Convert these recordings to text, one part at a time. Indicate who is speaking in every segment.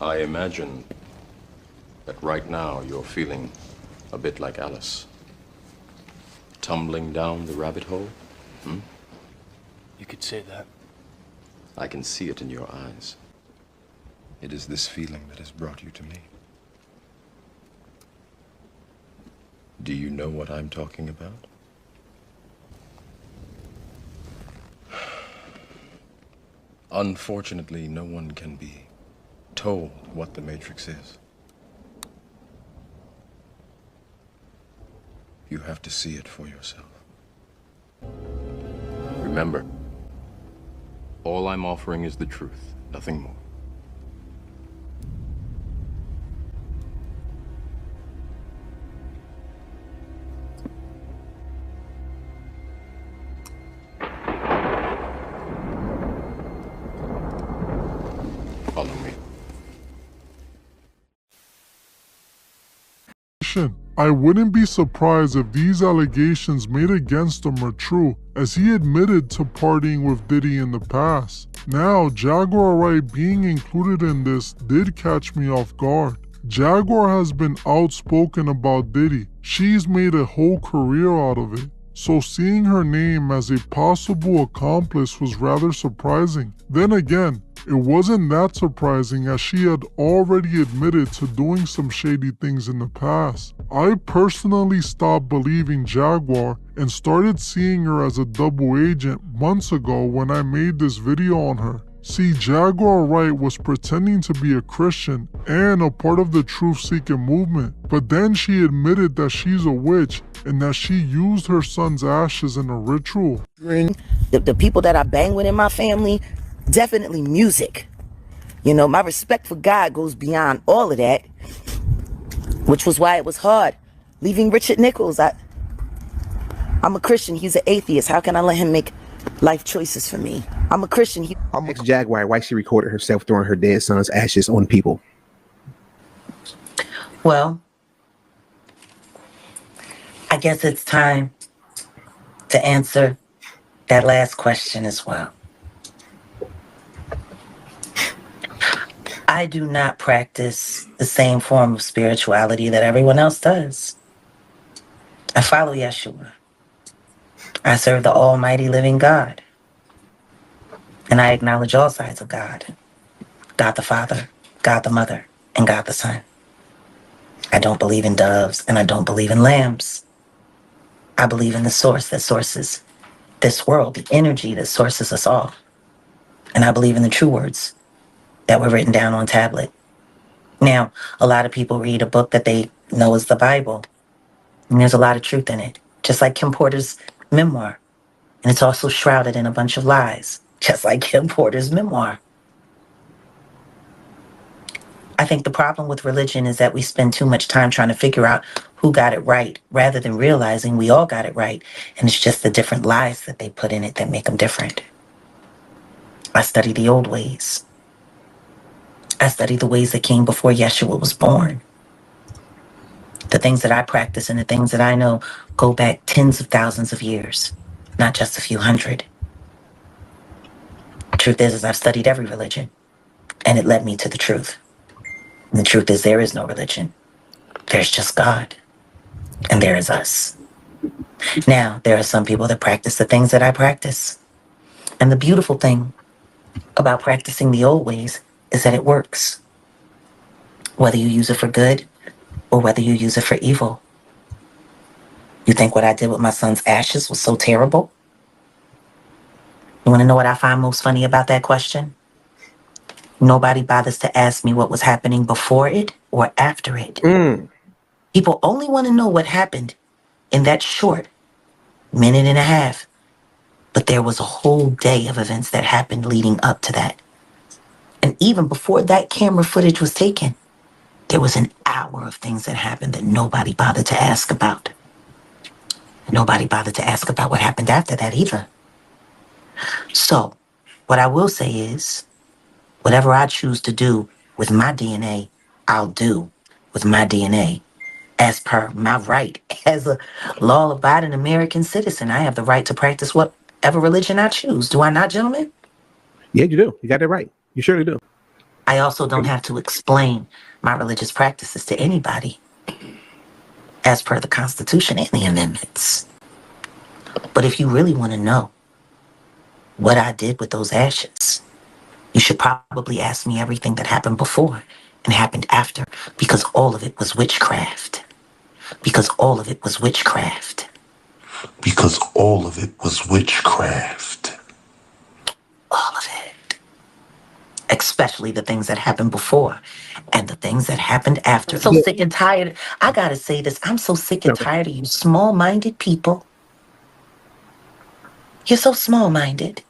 Speaker 1: I imagine that right now you're feeling a bit like Alice. Tumbling down the rabbit hole?
Speaker 2: You could say that.
Speaker 1: I can see it in your eyes. It is this feeling that has brought you to me. Do you know what I'm talking about? Unfortunately, no one can be told what the Matrix is. You have to see it for yourself. Remember, all I'm offering is the truth, nothing more. Follow me.
Speaker 3: I wouldn't be surprised if these allegations made against him are true, as he admitted to partying with Diddy in the past. Now, Jaguar Wright being included in this did catch me off guard. Jaguar has been outspoken about Diddy. She's made a whole career out of it. So seeing her name as a possible accomplice was rather surprising. Then again, it wasn't that surprising as she had already admitted to doing some shady things in the past. I personally stopped believing Jaguar and started seeing her as a double agent months ago when I made this video on her. See, Jaguar Wright was pretending to be a Christian and a part of the truth-seeking movement, but then she admitted that she's a witch and that she used her son's ashes in a ritual.
Speaker 4: The people that I bang with in my family, definitely music. You know, my respect for God goes beyond all of that, which was why it was hard leaving Richard Nichols. I'm a Christian, he's an atheist. How can I let him make life choices for me? I'm a Christian.
Speaker 5: I'm ex-Jaguar why she recorded herself throwing her dead son's ashes on people.
Speaker 4: Well, I guess it's time to answer that last question as well. I do not practice the same form of spirituality that everyone else does. I follow Yeshua. I serve the almighty living God. And I acknowledge all sides of God. God the Father, God the Mother, and God the Son. I don't believe in doves and I don't believe in lambs. I believe in the source that sources this world, the energy that sources us all. And I believe in the true words that were written down on tablet. Now, a lot of people read a book that they know is the Bible, and there's a lot of truth in it, just like Kim Porter's memoir. And it's also shrouded in a bunch of lies, just like Kim Porter's memoir. I think the problem with religion is that we spend too much time trying to figure out who got it right, rather than realizing we all got it right, and it's just the different lies that they put in it that make them different. I study the old ways. I study the ways that came before Yeshua was born. The things that I practice and the things that I know go back tens of thousands of years, not just a few hundred. The truth is I've studied every religion, and it led me to the truth. And the truth is there is no religion. There's just God, and there is us. Now, there are some people that practice the things that I practice. And the beautiful thing about practicing the old ways is that it works. Whether you use it for good or whether you use it for evil. You think what I did with my son's ashes was so terrible? You want to know what I find most funny about that question? Nobody bothers to ask me what was happening before it or after it. People only want to know what happened in that short minute and a half. But there was a whole day of events that happened leading up to that. And even before that camera footage was taken, there was an hour of things that happened that nobody bothered to ask about. Nobody bothered to ask about what happened after that either. So, what I will say is, whatever I choose to do with my DNA, I'll do with my DNA. As per my right as a law-abiding American citizen, I have the right to practice whatever religion I choose. Do I not, gentlemen?
Speaker 5: Yeah, you do. You got that right. You surely do.
Speaker 4: I also don't have to explain my religious practices to anybody, as per the Constitution and the amendments. But if you really want to know what I did with those ashes, you should probably ask me everything that happened before and happened after, because all of it was witchcraft. Because all of it was witchcraft.
Speaker 6: Because all of it was witchcraft.
Speaker 4: All of it. Especially the things that happened before and the things that happened after. I'm so sick and tired. I gotta say this. I'm so sick and tired of you small-minded people. You're so small-minded.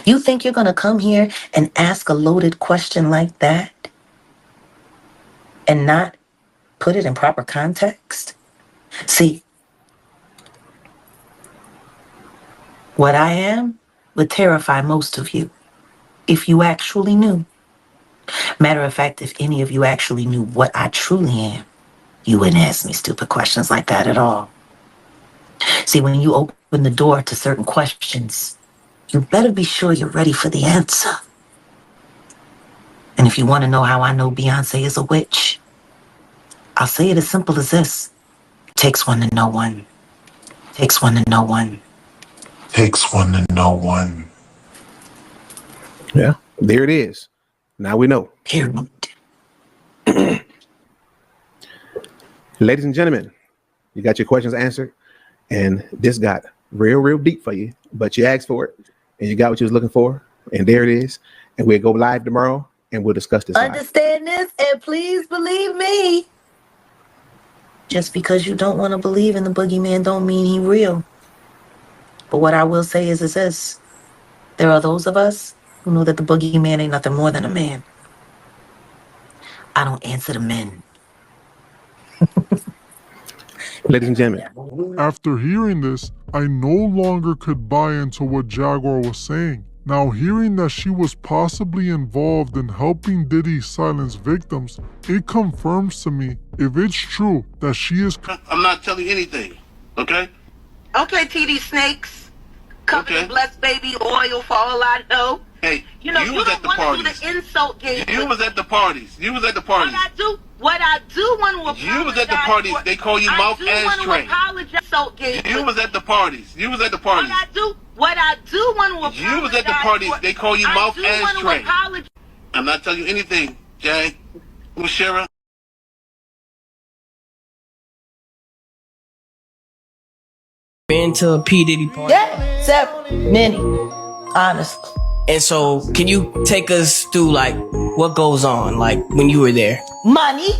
Speaker 4: You think you're gonna come here and ask a loaded question like that and not put it in proper context? See, what I am would terrify most of you if you actually knew. Matter of fact, if any of you actually knew what I truly am, you wouldn't ask me stupid questions like that at all. See, when you open the door to certain questions, you better be sure you're ready for the answer. And if you want to know how I know Beyonce is a witch, I'll say it as simple as this. It takes one to know one. It takes one to know one.
Speaker 6: Takes one to know one.
Speaker 5: Yeah, there it is. Now we know.
Speaker 4: Period.
Speaker 5: Ladies and gentlemen, you got your questions answered, and this got real deep for you, but you asked for it, and you got what you was looking for, and there it is. And we'll go live tomorrow, and we'll discuss this.
Speaker 4: Understand this, and please believe me. Just because you don't want to believe in the boogeyman don't mean he real. But what I will say is this. There are those of us who know that the boogeyman ain't nothing more than a man. I don't answer to men.
Speaker 5: Ladies and gentlemen,
Speaker 3: After hearing this, I no longer could buy into what Jaguar was saying. Now, hearing that she was possibly involved in helping Diddy silence victims, it confirms to me, if it's true, that she is...
Speaker 7: I'm not telling you anything, okay?
Speaker 8: Okay, TD Snakes. Covered in blessed baby oil for all I know.
Speaker 7: Hey,
Speaker 8: you know,
Speaker 7: you
Speaker 8: you
Speaker 7: was
Speaker 8: don't
Speaker 7: at the
Speaker 8: want to
Speaker 7: parties.
Speaker 8: do the insult game.
Speaker 7: You was at the parties. You was at the parties.
Speaker 8: What I do want to apologize.
Speaker 7: You was at the parties.
Speaker 8: For,
Speaker 7: they call you mouth ass train.
Speaker 8: Insult game.
Speaker 7: You was at the parties. You was at the parties.
Speaker 8: What I do want to apologize.
Speaker 7: You was at the parties. They call you mouth ass train.
Speaker 8: Apologize.
Speaker 7: I'm not telling you anything, Jag. Mushera.
Speaker 9: Been to a P. Diddy party?
Speaker 4: Yeah, several, many, honestly.
Speaker 9: And so, can you take us through, like, what goes on, like, when you were there?
Speaker 4: Money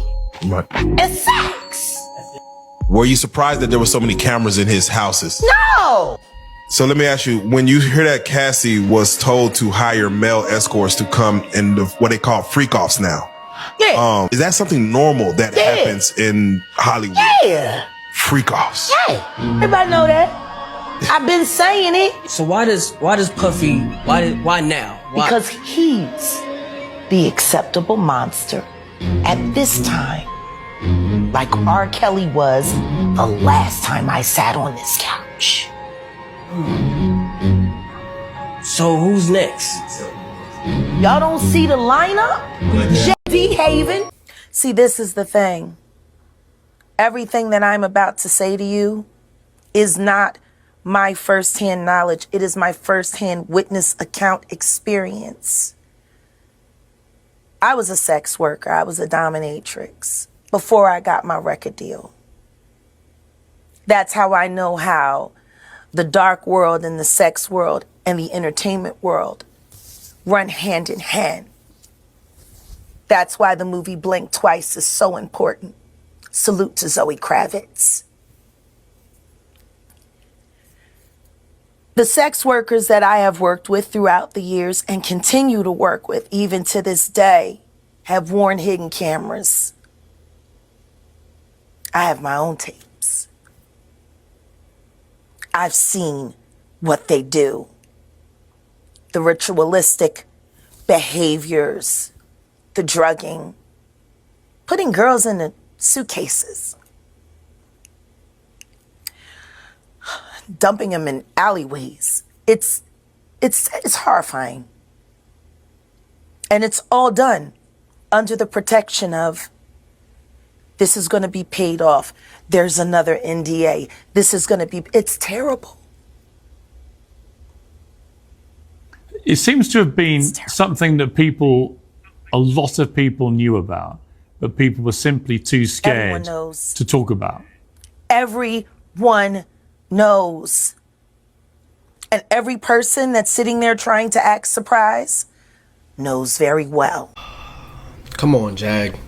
Speaker 10: Right.
Speaker 4: and sex.
Speaker 10: Were you surprised that there were so many cameras in his houses?
Speaker 4: No.
Speaker 10: So let me ask you, when you hear that Cassie was told to hire male escorts to come in what they call freak-offs now,
Speaker 4: Yeah.
Speaker 10: is that something normal that happens in Hollywood?
Speaker 4: Yeah.
Speaker 10: Freak-offs.
Speaker 4: Hey, everybody know that. I've been saying it.
Speaker 9: So why does Puffy, why now? Why?
Speaker 4: Because he's the acceptable monster at this time. Like R. Kelly was the last time I sat on this couch.
Speaker 9: So who's next?
Speaker 4: Y'all don't see the lineup? J.D. Haven. See, this is the thing. Everything that I'm about to say to you is not my firsthand knowledge. It is my firsthand witness account experience. I was a sex worker. I was a dominatrix before I got my record deal. That's how I know how the dark world and the sex world and the entertainment world run hand in hand. That's why the movie Blink Twice is so important. Salute to Zoe Kravitz. The sex workers that I have worked with throughout the years and continue to work with even to this day have worn hidden cameras. I have my own tapes. I've seen what they do. The ritualistic behaviors, the drugging, putting girls in the suitcases, dumping them in alleyways. It's horrifying.
Speaker 11: And it's all done under the protection of this is going to be paid off. There's another NDA. This is going to be, it's terrible.
Speaker 12: It seems to have been something that a lot of people knew about, but people were simply too scared to talk about.
Speaker 11: Everyone knows. And every person that's sitting there trying to act surprised knows very well.
Speaker 2: Come on, Jag.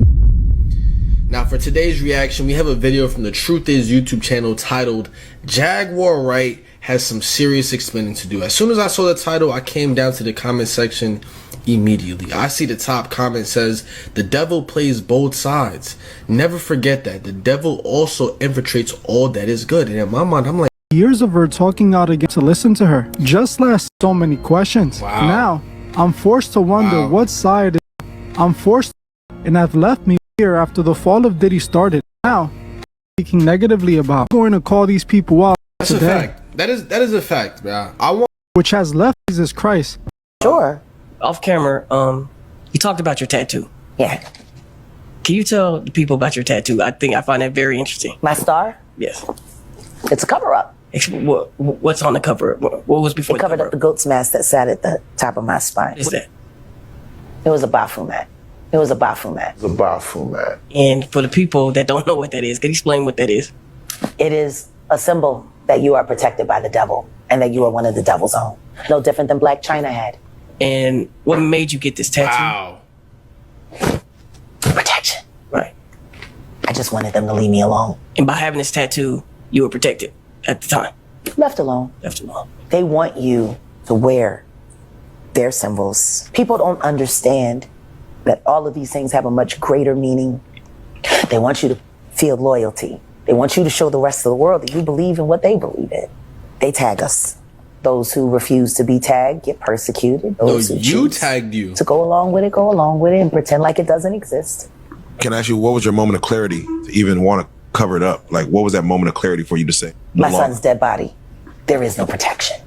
Speaker 2: Now for today's reaction, we have a video from the Truth Is YouTube channel titled Jaguar Wright has some serious explaining to do. As soon as I saw the title, I came down to the comment section immediately. I see the top comment says, the devil plays both sides. Never forget that. The devil also infiltrates all that is good. And in my mind, I'm like,
Speaker 13: years of her talking out again to listen to her. Just last so many questions.
Speaker 2: Wow.
Speaker 13: Now, I'm forced to wonder what side I'm forced, and have left me here after the fall of Diddy started. Now, speaking negatively about. I'm going to call these people out
Speaker 2: that's
Speaker 13: today.
Speaker 2: A fact. That is a fact, bro.
Speaker 13: Which has left Jesus Christ.
Speaker 9: Sure. Off camera, you talked about your tattoo.
Speaker 4: Yeah.
Speaker 9: Can you tell the people about your tattoo? I find that very interesting.
Speaker 4: My star?
Speaker 9: Yes.
Speaker 4: It's a cover-up.
Speaker 9: What's on the cover? What was before
Speaker 4: it covered up the goat's mask that sat at the top of my spine.
Speaker 9: What is that?
Speaker 4: It was a bafumat. It was a bafumat.
Speaker 6: The Baphomet.
Speaker 9: And for the people that don't know what that is, can you explain what that is?
Speaker 4: It is a symbol that you are protected by the devil and that you are one of the devil's own. No different than Black China had.
Speaker 9: And what made you get this tattoo?
Speaker 2: Wow.
Speaker 4: Protection.
Speaker 9: Right.
Speaker 4: I just wanted them to leave me alone.
Speaker 9: And by having this tattoo, you were protected at the time.
Speaker 4: Left alone.
Speaker 9: Left alone.
Speaker 4: They want you to wear their symbols. People don't understand that all of these things have a much greater meaning. They want you to feel loyalty. They want you to show the rest of the world that you believe in what they believe in. They tag us. Those who refuse to be tagged get persecuted. Those who choose
Speaker 2: tagged you.
Speaker 4: To go along with it and pretend like it doesn't exist.
Speaker 10: Can I ask you, what was your moment of clarity to even want to cover it up? Like, what was that moment of clarity for you to say?
Speaker 4: My son's dead body. There is no protection.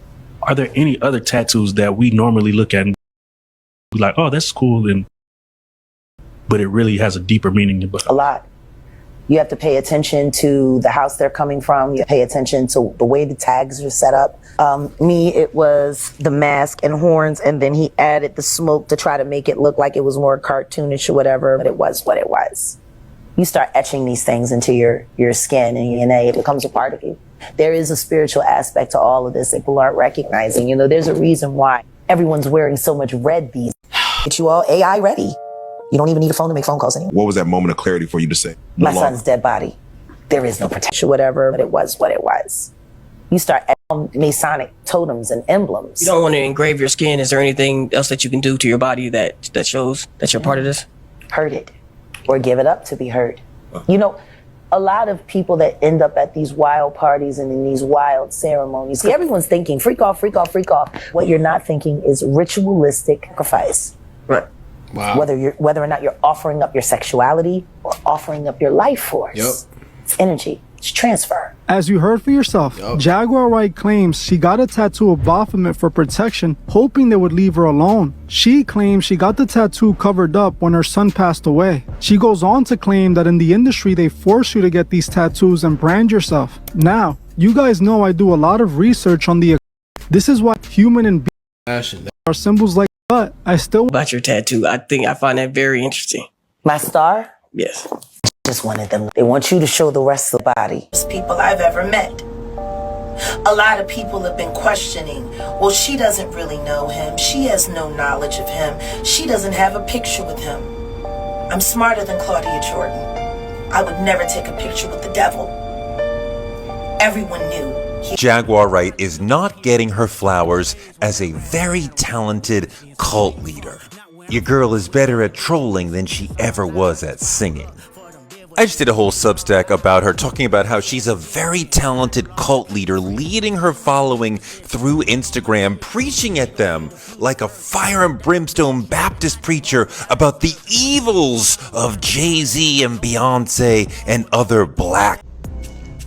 Speaker 14: Are there any other tattoos that we normally look at and be like, oh, that's cool, but it really has a deeper meaning?
Speaker 4: A lot. You have to pay attention to the house they're coming from. You pay attention to the way the tags are set up. It was the mask and horns, and then he added the smoke to try to make it look like it was more cartoonish or whatever, but it was what it was. You start etching these things into your skin and your DNA, it becomes a part of you. There is a spiritual aspect to all of this that people aren't recognizing. You know, there's a reason why everyone's wearing so much red these days. Get you all AI ready. You don't even need a phone to make phone calls anymore.
Speaker 10: What was that moment of clarity for you to say?
Speaker 4: My son's dead body. There is no protection, whatever, but it was what it was. You start Masonic totems and emblems.
Speaker 9: You don't want to engrave your skin. Is there anything else that you can do to your body that shows that you're part of this?
Speaker 4: Hurt it or give it up to be hurt. You know, a lot of people that end up at these wild parties and in these wild ceremonies, everyone's thinking freak off, freak off, freak off. What you're not thinking is ritualistic sacrifice.
Speaker 9: Right.
Speaker 4: Wow. Whether or not you're offering up your sexuality or offering up your life force.
Speaker 2: Yep.
Speaker 4: It's energy. It's transfer.
Speaker 13: As you heard for yourself, Jaguar Wright claims she got a tattoo of Baphomet for protection, hoping they would leave her alone. She claims she got the tattoo covered up when her son passed away. She goes on to claim that in the industry they force you to get these tattoos and brand yourself. Now, you guys know I do a lot of research on the. This is why human and being are symbols like. But I still
Speaker 9: about your tattoo. I find that very interesting.
Speaker 4: My star?
Speaker 9: Yes.
Speaker 4: Just wanted them. They want you to show the rest of the body.
Speaker 11: People I've ever met. A lot of people have been questioning, well, she doesn't really know him. She has no knowledge of him. She doesn't have a picture with him. I'm smarter than Claudia Jordan. I would never take a picture with the devil. Everyone knew.
Speaker 15: Jaguar Wright is not getting her flowers as a very talented cult leader. Your girl is better at trolling than she ever was at singing. I just did a whole Substack about her, talking about how she's a very talented cult leader, leading her following through Instagram, preaching at them like a fire and brimstone Baptist preacher about the evils of Jay-Z and Beyonce and other black.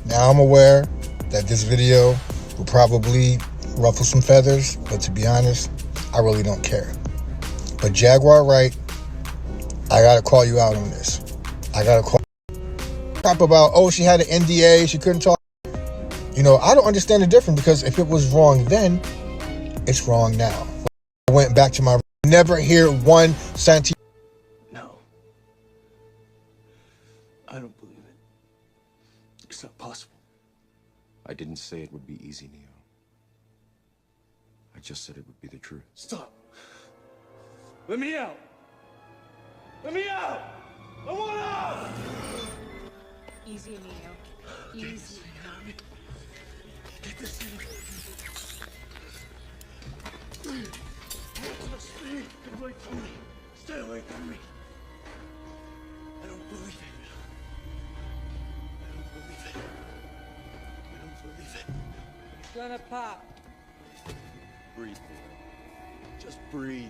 Speaker 16: Now I'm aware that this video will probably ruffle some feathers, but to be honest, I really don't care. But Jaguar Wright, I gotta call you out on this. I gotta call crap about, oh, she had an NDA, she couldn't talk. You know, I don't understand the difference, because if it was wrong then, it's wrong now. I went back to my never hear one scientific.
Speaker 17: No. I don't believe it. It's not possible.
Speaker 1: I didn't say it would be easy, Neo. I just said it would be the truth.
Speaker 17: Stop. Let me out. Let me out. I want out.
Speaker 18: Easy, Neo. Easy.
Speaker 17: Get this thing. Please. Don't touch me. Get away from me. Stay away from me. I don't believe it. I don't believe it. I don't believe it.
Speaker 18: It's gonna pop.
Speaker 17: Breathe, Neo. Just breathe.